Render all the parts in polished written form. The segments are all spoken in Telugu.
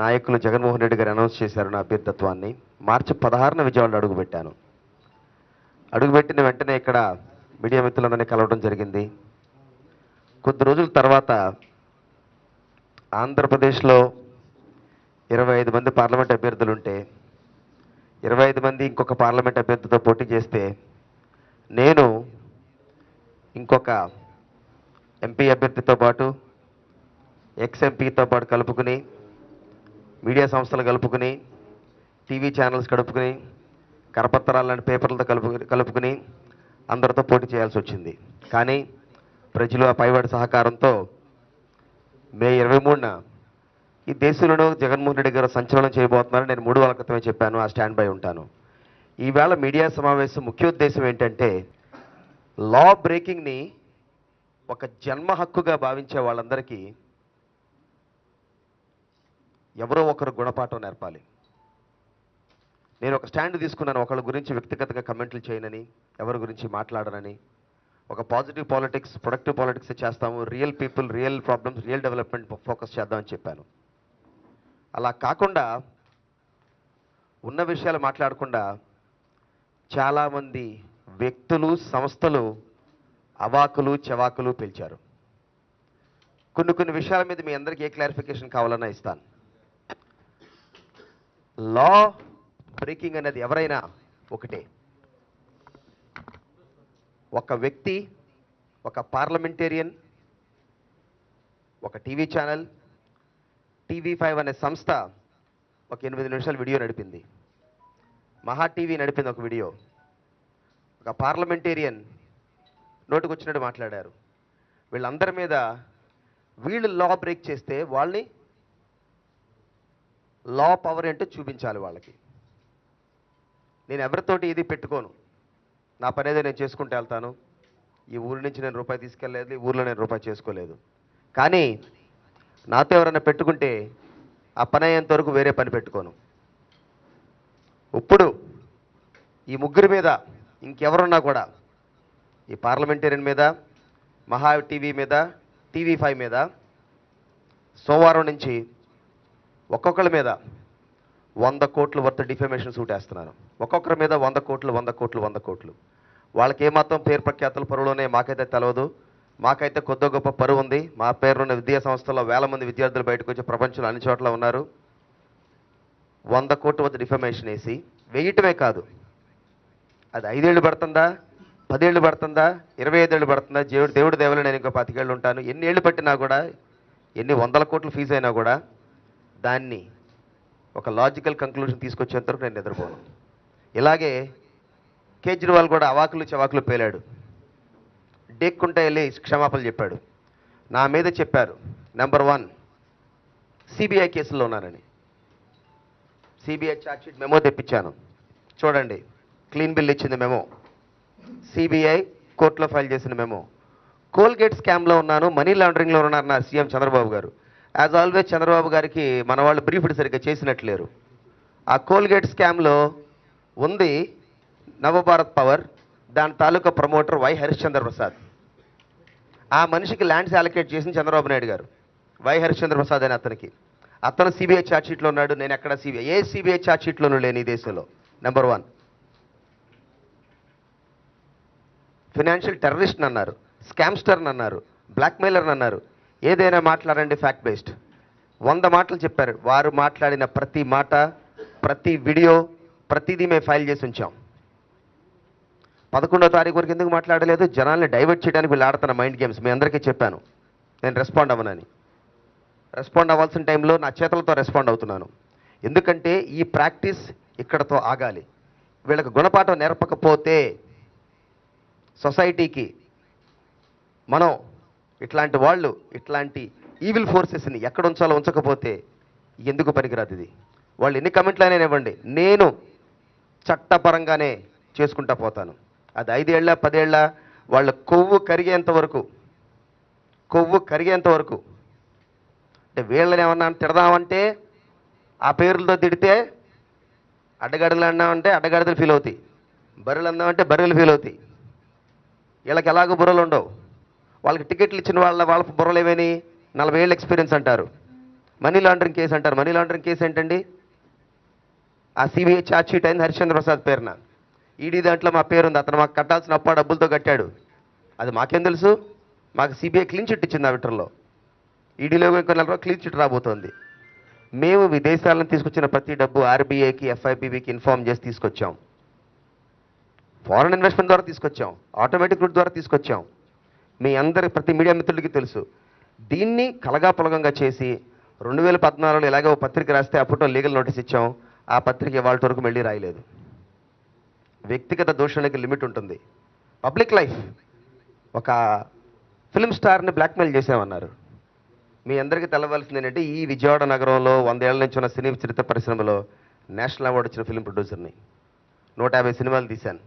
నాయకులు జగన్మోహన్ రెడ్డి గారు అనౌన్స్ చేశారు నా అభ్యర్థత్వాన్ని. మార్చి 16న విజయవాడలో అడుగుపెట్టాను. అడుగుపెట్టిన వెంటనే ఇక్కడ మీడియా మిత్రులందరినీ కలవడం జరిగింది. కొద్ది రోజుల తర్వాత ఆంధ్రప్రదేశ్లో 25 మంది పార్లమెంట్ అభ్యర్థులు ఉంటే 25 మంది ఇంకొక పార్లమెంట్ అభ్యర్థితో పోటీ చేస్తే నేను ఇంకొక ఎంపీ అభ్యర్థితో పాటు ఎక్స్ఎంపీతో పాటు కలుపుకుని మీడియా సంస్థలు కలుపుకుని టీవీ ఛానల్స్ కలుపుకుని కరపత్రాలు లాంటి పేపర్లతో కలుపుకుని అందరితో పోటీ చేయాల్సి వచ్చింది. కానీ ప్రజలు ఆ పైవాడి సహకారంతో మే 23న ఈ దేశంలో జగన్మోహన్ రెడ్డి గారు సంచలనం చేయబోతున్నారని నేను 3 వారాల క్రితమే చెప్పాను. ఆ స్టాండ్ బై ఉంటాను. ఈవేళ మీడియా సమావేశం ముఖ్య ఉద్దేశం ఏంటంటే లా బ్రేకింగ్ని ఒక జన్మ హక్కుగా భావించే వాళ్ళందరికీ ఎవరో ఒకరు గుణపాఠం నేర్పాలి. నేను ఒక స్టాండ్ తీసుకున్నాను. ఒకళ్ళ గురించి వ్యక్తిగతంగా కమెంట్లు చేయనని, ఎవరి గురించి మాట్లాడనని, ఒక పాజిటివ్ పాలిటిక్స్, ప్రొడక్టివ్ పాలిటిక్స్ చేస్తాము, real people, real problems, real development focus చేద్దామని చెప్పాను. అలా కాకుండా ఉన్న విషయాలు మాట్లాడకుండా చాలామంది వ్యక్తులు, సంస్థలు అవాకులు చెవాకులు పిలిచారు. కొన్ని విషయాల మీద మీ అందరికీ ఏ క్లారిఫికేషన్ కావాలన్నా ఇస్తాను. లా బ్రేకింగ్ అనేది ఎవరైనా ఒకటే. ఒక వ్యక్తి, ఒక పార్లమెంటేరియన్, ఒక టీవీ ఛానల్, TV5 అనే సంస్థ ఒక 8 నిమిషాల వీడియో నడిపింది. మహా టీవీ నడిపింది ఒక వీడియో. ఒక పార్లమెంటేరియన్ నోటికొచ్చినట్టు మాట్లాడారు. వీళ్ళందరి మీద వీళ్ళు లా బ్రేక్ చేస్తే వాళ్ళని లా పవర్ ఏంటో చూపించాలి వాళ్ళకి. నేను ఎవరితోటి ఇది పెట్టుకోను. నా పని ఏదో నేను చేసుకుంటూ వెళ్తాను. ఈ ఊరి నుంచి నేను రూపాయి తీసుకెళ్ళలేదు, ఈ ఊర్లో నేను రూపాయి చేసుకోలేదు. కానీ నాతో ఎవరైనా పెట్టుకుంటే ఆ పని అయ్యేంత వరకు వేరే పని పెట్టుకోను. ఇప్పుడు ఈ ముగ్గురి మీద ఇంకెవరున్నా కూడా ఈ పార్లమెంటేరియన్ మీద, మహా టీవీ మీద, TV5 మీద సోమవారం నుంచి ఒక్కొక్కరి మీద 100 కోట్ల వర్త్ డిఫమేషన్ సూట్ వేస్తున్నాను. ఒక్కొక్కరి మీద 100 కోట్లు 100 కోట్లు 100 కోట్లు. వాళ్ళకి ఏమాత్రం పేరు ప్రఖ్యాతులు పరువులోనే మాకైతే తెలవదు. మాకైతే కొద్ది గొప్ప పరువు ఉంది. మా పేరున్న విద్యా సంస్థల్లో 1000 మంది విద్యార్థులు బయటకు వచ్చి ప్రపంచంలో అన్ని చోట్ల ఉన్నారు. 100 కోట్ల వర్త్ డిఫమేషన్ వేసి వేయటమే కాదు, అది 5 ఏళ్ళు పడుతుందా, 10 ఏళ్ళు పడుతుందా, 25 ఏళ్ళు పడుతుందా, దేవుడి దేవలో నేను ఇంకో 25 ఏళ్ళు ఉంటాను. ఎన్ని ఏళ్ళు పట్టినా కూడా, ఎన్ని 100 కోట్ల ఫీజు అయినా కూడా దాన్ని ఒక లాజికల్ కంక్లూజన్ తీసుకొచ్చేంత వరకు నేను నిద్రపోను. ఇలాగే కేజ్రీవాల్ కూడా అవాకులు చవాకులు పేలాడు. డేక్కుంటే వెళ్ళి క్షమాపణలు చెప్పాడు. నా మీద చెప్పారు నెంబర్ 1 సిబిఐ కేసుల్లో ఉన్నానని. సిబిఐ ఛార్జ్షీట్ మెమో తెప్పించాను. చూడండి, క్లీన్ బిల్ ఇచ్చింది మెమో. సిబిఐ కోర్టులో ఫైల్ చేసిన మెమో. కోల్గేట్ స్కామ్లో ఉన్నాను, మనీ లాండరింగ్లో ఉన్నారు నా సీఎం చంద్రబాబు గారు. యాజ్ ఆల్వేస్ చంద్రబాబు గారికి మన వాళ్ళు బ్రీఫ్డ్ సరిగ్గా చేసినట్లేరు. ఆ కోల్గేట్ స్కామ్లో ఉంది నవభారత్ పవర్, దాని తాలూకా ప్రమోటర్ వై హరిశ్చంద్ర ప్రసాద్. ఆ మనిషికి ల్యాండ్స్ అలొకేట్ చేసిన చంద్రబాబు నాయుడు గారు. వై హరిశ్చంద్ర ప్రసాద్ అని అతను సిబిఐ ఛార్జ్షీట్లో ఉన్నాడు. నేను ఎక్కడ ఏ సిబిఐ ఛార్జ్షీట్లోనూ లేని ఈ దేశంలో. నెంబర్ 1 ఫినాన్షియల్ టెర్రరిస్ట్ అన్నారు, స్కామ్స్టర్ అన్నారు, బ్లాక్మెయిలర్ అన్నారు. ఏదైనా మాట్లాడండి ఫ్యాక్ట్ బేస్డ్. 100 మాటలు చెప్పారు. వారు మాట్లాడిన ప్రతి మాట, ప్రతి వీడియో, ప్రతిదీ మేము ఫైల్ చేసి ఉంచాం. 11వ తారీఖు వరకు ఎందుకు మాట్లాడలేదు? జనాల్ని డైవర్ట్ చేయడానికి వీళ్ళు ఆడుతున్న మైండ్ గేమ్స్. మీ అందరికీ చెప్పాను నేను రెస్పాండ్ అవ్వనని. రెస్పాండ్ అవ్వాల్సిన టైంలో నా చేతులతో రెస్పాండ్ అవుతున్నాను. ఎందుకంటే ఈ ప్రాక్టీస్ ఇక్కడతో ఆగాలి. వీళ్ళకి గుణపాఠం నేర్పకపోతే సొసైటీకి మనం ఇట్లాంటి వాళ్ళు, ఇట్లాంటి ఈవిల్ ఫోర్సెస్ని ఎక్కడ ఉంచాలో ఉంచకపోతే ఎందుకు పనికిరాదు ఇది. వాళ్ళు ఎన్ని కమెంట్లు అయినా ఇవ్వండి, నేను చట్టపరంగానే చేసుకుంటా పోతాను. అది 5 ఏళ్ళ 10 ఏళ్ళ వాళ్ళ కొవ్వు కరిగేంత వరకు అంటే వీళ్ళని ఏమన్నా తిడదామంటే ఆ పేర్లతో తిడితే అడ్డగడలు అన్నామంటే అడ్డగడలు ఫీల్ అవుతాయి, బర్రెలు అన్నామంటే బర్రెలు ఫీల్ అవుతాయి. వీళ్ళకి ఎలాగో బుర్రలు ఉండవు. వాళ్ళకి టికెట్లు ఇచ్చిన వాళ్ళ బుర్రలు ఏమని 40 ఏళ్ళ ఎక్స్పీరియన్స్ అంటారు. మనీ లాండరింగ్ కేసు అంటారు. మనీ లాండరింగ్ కేసు ఏంటండి? ఆ సిబిఐ ఛార్జ్ షీట్ అయింది హరిశ్చంద్ర ప్రసాద్ పేరున. ఈడీ దాంట్లో మా పేరు ఉంది. అతను మాకు కట్టాల్సిన అప్ప డబ్బులతో కట్టాడు. అది మాకేం తెలుసు? మాకు సిబిఐ క్లీన్ చిట్ ఇచ్చింది ఆ విటర్లో. ఈడీలో ఇంకో 4 రోజులు క్లీన్ చిట్ రాబోతోంది. మేము విదేశాలను తీసుకొచ్చిన ప్రతి డబ్బు ఆర్బీఐకి, ఎఫ్ఐబీకి ఇన్ఫార్మ్ చేసి తీసుకొచ్చాం. ఫారెన్ ఇన్వెస్ట్మెంట్ ద్వారా తీసుకొచ్చాం, ఆటోమేటిక్ రూట్ ద్వారా తీసుకొచ్చాం. మీ అందరి ప్రతి మీడియా మిత్రులకి తెలుసు. దీన్ని కలగాపులగంగా చేసి 2014లో ఇలాగే ఒక పత్రిక రాస్తే అప్పట్లో లీగల్ నోటీస్ ఇచ్చాం. ఆ పత్రిక ఇవాళ వరకు మళ్ళీ రాయలేదు. వ్యక్తిగత దూషణకి లిమిట్ ఉంటుంది. పబ్లిక్ లైఫ్, ఒక ఫిల్మ్ స్టార్ని బ్లాక్మెయిల్ చేసామన్నారు. మీ అందరికీ తెలవాల్సింది ఏంటంటే ఈ విజయవాడ నగరంలో 100 ఏళ్ల నుంచి ఉన్న సినీ చరిత్ర పరిశ్రమలో నేషనల్ అవార్డు వచ్చిన ఫిల్మ్ ప్రొడ్యూసర్ని. 150 సినిమాలు తీశాను,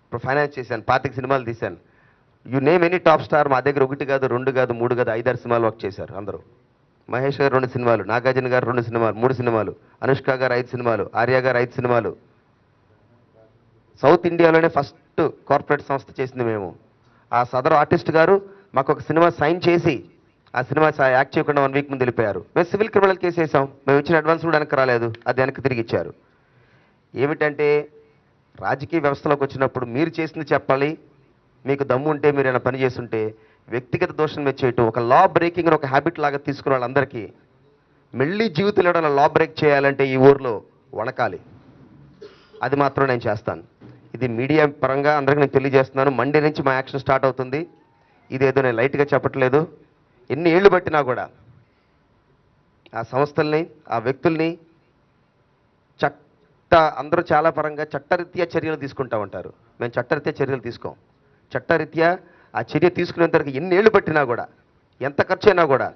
ఇప్పుడు ఫైనాన్స్ చేశాను, 25 సినిమాలు తీశాను. You name any top star మా దగ్గర 1 కాదు, 2 కాదు, 3 కాదు, 5-6 సినిమాలు వర్క్ చేశారు అందరూ. మహేష్ గారు 2 సినిమాలు, నాగార్జున గారు 2 సినిమాలు, 3 సినిమాలు, అనుష్క గారు 5 సినిమాలు, ఆర్య గారు 5 సినిమాలు. సౌత్ ఇండియాలోనే ఫస్ట్ కార్పొరేట్ సంస్థ చేసింది మేము. ఆ సదరు ఆర్టిస్ట్ గారు మాకు ఒక సినిమా సైన్ చేసి ఆ సినిమా యాక్ట్ చేయకుండా 1 వీక్ ముందు వెళ్ళిపోయారు. మేము సివిల్ క్రిమినల్ కేసు వేసాం. మేము ఇచ్చిన అడ్వాన్స్ కూడా వెనక్కి రాలేదు, అది వెనక్కి తిరిగి ఇచ్చారు. ఏమిటంటే రాజకీయ వ్యవస్థలోకి వచ్చినప్పుడు మీరు చేసింది చెప్పాలి. మీకు దమ్ము ఉంటే మీరు ఏమైనా పని చేస్తుంటే వ్యక్తిగత దోషం మీద చేయటం, ఒక లా బ్రేకింగ్ ఒక హ్యాబిట్ లాగా తీసుకున్న వాళ్ళందరికీ మళ్ళీ జీవితంలో లా బ్రేక్ చేయాలంటే ఈ ఊర్లో వణకాలి. అది మాత్రం నేను చేస్తాను. ఇది మీడియా పరంగా అందరికీ నేను తెలియజేస్తున్నాను. మండే నుంచి మా యాక్షన్ స్టార్ట్ అవుతుంది. ఇదేదో నేను లైట్గా చెప్పట్లేదు. ఎన్ని ఏళ్ళు పట్టినా కూడా ఆ సంస్థల్ని, ఆ వ్యక్తుల్ని అందరూ చాలా పరంగా చట్టరీత్యా చర్యలు తీసుకుంటా ఉంటారు. మేము చట్టరీత్యా చర్యలు తీసుకోం. చట్టరీత్యా ఆ చర్య తీసుకునేంత వరకు ఎన్ని ఏళ్ళు పట్టినా కూడా, ఎంత ఖర్చు అయినా కూడా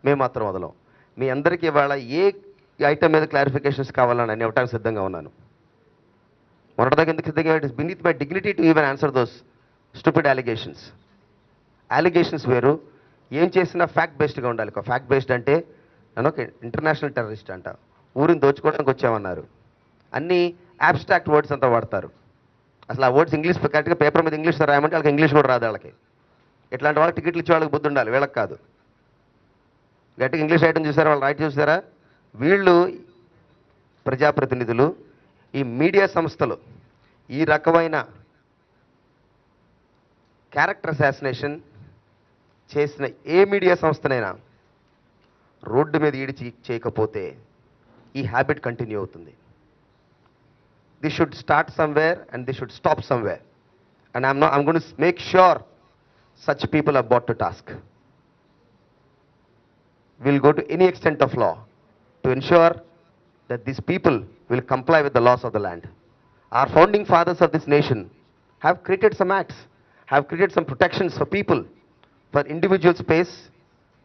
మేము మాత్రం వదలం. మీ అందరికీ ఇవాళ ఏ ఐటమ్ మీద క్లారిఫికేషన్స్ కావాలని నేను ఇవ్వడానికి సిద్ధంగా ఉన్నాను. మొన్నటిదాకా ఎందుకు సిద్ధంగా? It is beneath my dignity to even answer those stupid allegations. Allegations వేరు, ఏం చేసినా ఫ్యాక్ట్ బేస్డ్గా ఉండాలి. ఫ్యాక్ట్ బేస్డ్ అంటే నన్ను ఒక ఇంటర్నేషనల్ టెర్రరిస్ట్ అంట, ఊరిని దోచుకోవడానికి వచ్చామన్నారు. అన్నీ అబ్స్ట్రాక్ట్ వర్డ్స్ అంతా వాడతారు. అసలు ఆ వర్డ్స్ ఇంగ్లీష్ కరెక్ట్గా పేపర్ మీద ఇంగ్లీష్లో రాయమంటే వాళ్ళకి ఇంగ్లీష్ కూడా రాదు. వాళ్ళకి ఇట్లాంటి వాళ్ళకి టికెట్లు ఇచ్చే వాళ్ళకి బుద్ధి ఉండాలి, వీళ్ళకి కాదు. గట్టిగా ఇంగ్లీష్ రాయటం చూసారా, వాళ్ళు రాయటం చూసారా? వీళ్ళు ప్రజాప్రతినిధులు, ఈ మీడియా సంస్థలు ఈ రకమైన క్యారెక్టర్ అసాసినేషన్ చేసిన ఏ మీడియా సంస్థనైనా రోడ్డు మీద ఈడిచి చేయకపోతే ఈ హ్యాబిట్ కంటిన్యూ అవుతుంది. This should start somewhere and this should stop somewhere. And I'm going to make sure such people are brought to task. We'll go to any extent of law to ensure that these people will comply with the laws of the land. Our founding fathers of this nation have created some acts, have created some protections for people, for individual space,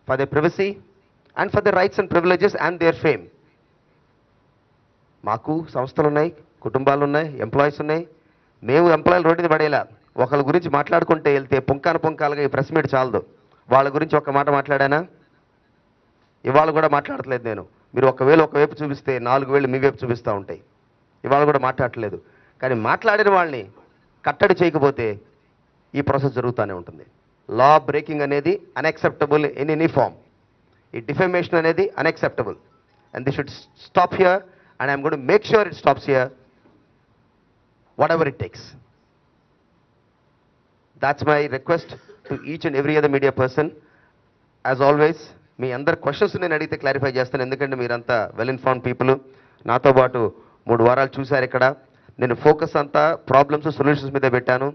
for their privacy, and for their rights and privileges and their fame. మాకు సంస్థలు ఉన్నాయి, కుటుంబాలు ఉన్నాయి, ఎంప్లాయీస్ ఉన్నాయి. మేము ఎంప్లాయీలు రోడ్డు మీద పడేలా ఒకళ్ళ గురించి మాట్లాడుకుంటే వెళ్తే పుంకాలుగా ఈ ప్రెస్ మీట్ చాలదు. వాళ్ళ గురించి ఒక్క మాట మాట్లాడానా? ఇవాళ కూడా మాట్లాడట్లేదు నేను. మీరు ఒకవైపు చూపిస్తే 4 వేలు మీ వైపు చూపిస్తూ ఉంటాయి. ఇవాళ కూడా మాట్లాడట్లేదు. కానీ మాట్లాడిన వాళ్ళని కట్టడి చేయకపోతే ఈ ప్రాసెస్ జరుగుతూనే ఉంటుంది. లా బ్రేకింగ్ అనేది అన్యాక్సెప్టబుల్ ఇన్ ఎనీ ఫామ్. ఈ డిఫమేషన్ అనేది unacceptable. And this should stop here and I'm going to make sure it stops here, whatever it takes. That's my request to each and every other media person. As always, మీ అందరు క్వశ్చన్స్ నేను అడిగితే క్లారిఫై చేస్తాను. ఎందుకంటే మీరంతా వెల్ ఇన్ఫార్మ్డ్ పీపుల్. నాతో పాటు 3 వారాలు చూశారు ఇక్కడ. నేను ఫోకస్ అంతా ప్రాబ్లమ్స్, సొల్యూషన్స్ మీద పెట్టాను.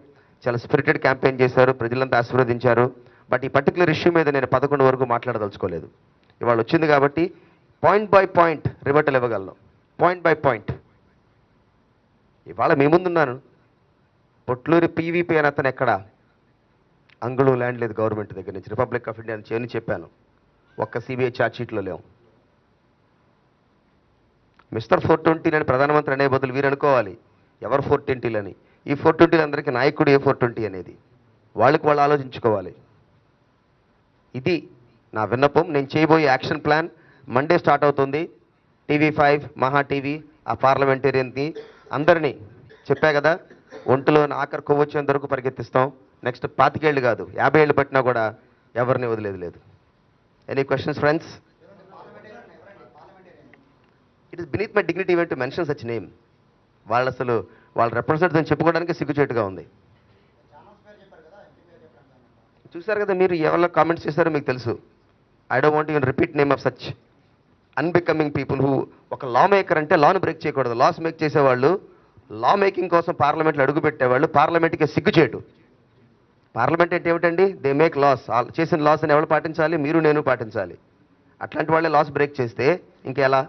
చాలా స్పిరిటెడ్ క్యాంపెయిన్ చేశారు, ప్రజలంతా ఆశీర్వదించారు. బట్ ఈ పర్టికులర్ ఇష్యూ మీద నేను 11 వరకు మాట్లాడదలుచుకోలేదు. ఇవాళ వచ్చింది కాబట్టి పాయింట్ బై పాయింట్ రిబటల్ ఇవ్వగలను, పాయింట్ బై పాయింట్. ఇవాళ మీ ముందున్నాను. పొట్లూరి పీవీపీ అని అతను ఎక్కడ అంగుళం ల్యాండ్ లేదు గవర్నమెంట్ దగ్గర నుంచి, రిపబ్లిక్ ఆఫ్ ఇండియా నుంచి అని చెప్పాను. ఒక్క సిబిఐ ఛార్జ్ షీట్లో లేవు. మిస్టర్ 420 అని ప్రధానమంత్రి అనే బదులు వీరు అనుకోవాలి ఎవరు 420లని. ఈ 420 అందరికీ నాయకుడు ఏ 420 అనేది వాళ్ళు ఆలోచించుకోవాలి. ఇది నా విన్నపం. నేను చేయబోయే యాక్షన్ ప్లాన్ మండే స్టార్ట్ అవుతుంది. TV5, మహా టీవీ, ఆ పార్లమెంటేరియన్కి అందరినీ చెప్పా కదా, ఒంటిలో ఆఖరి కొవ్వొచ్చేంత వరకు పరిగెత్తిస్తాం. నెక్స్ట్ 25 ఏళ్ళు కాదు 50 ఏళ్ళు పట్టినా కూడా ఎవరిని వదిలేదు లేదు. Any questions friends? It is beneath my dignity event to mention such name. వాళ్ళు అసలు వాళ్ళ రిప్రజెంటేటివ్ చెప్పుకోవడానికి సిగ్గుచేటుగా ఉంది. చూశారు కదా మీరు, ఎవరిలో కామెంట్స్ చేశారో మీకు తెలుసు. I don't want even repeat name of such unbecoming people who. ఒక లా మేకర్ అంటే లాను బ్రేక్ చేయకూడదు. లాస్ మేక్ చేసేవాళ్ళు, లా మేకింగ్ కోసం పార్లమెంట్లో అడుగు పెట్టేవాళ్ళు పార్లమెంట్కి సిగ్గుచేటు. పార్లమెంట్ అంటే ఏమిటండి? They make laws. చేసిన లాస్ అని ఎవరు పాటించాలి? మీరు నేను పాటించాలి. అట్లాంటి వాళ్ళే లాస్ బ్రేక్ చేస్తే ఇంకెలా?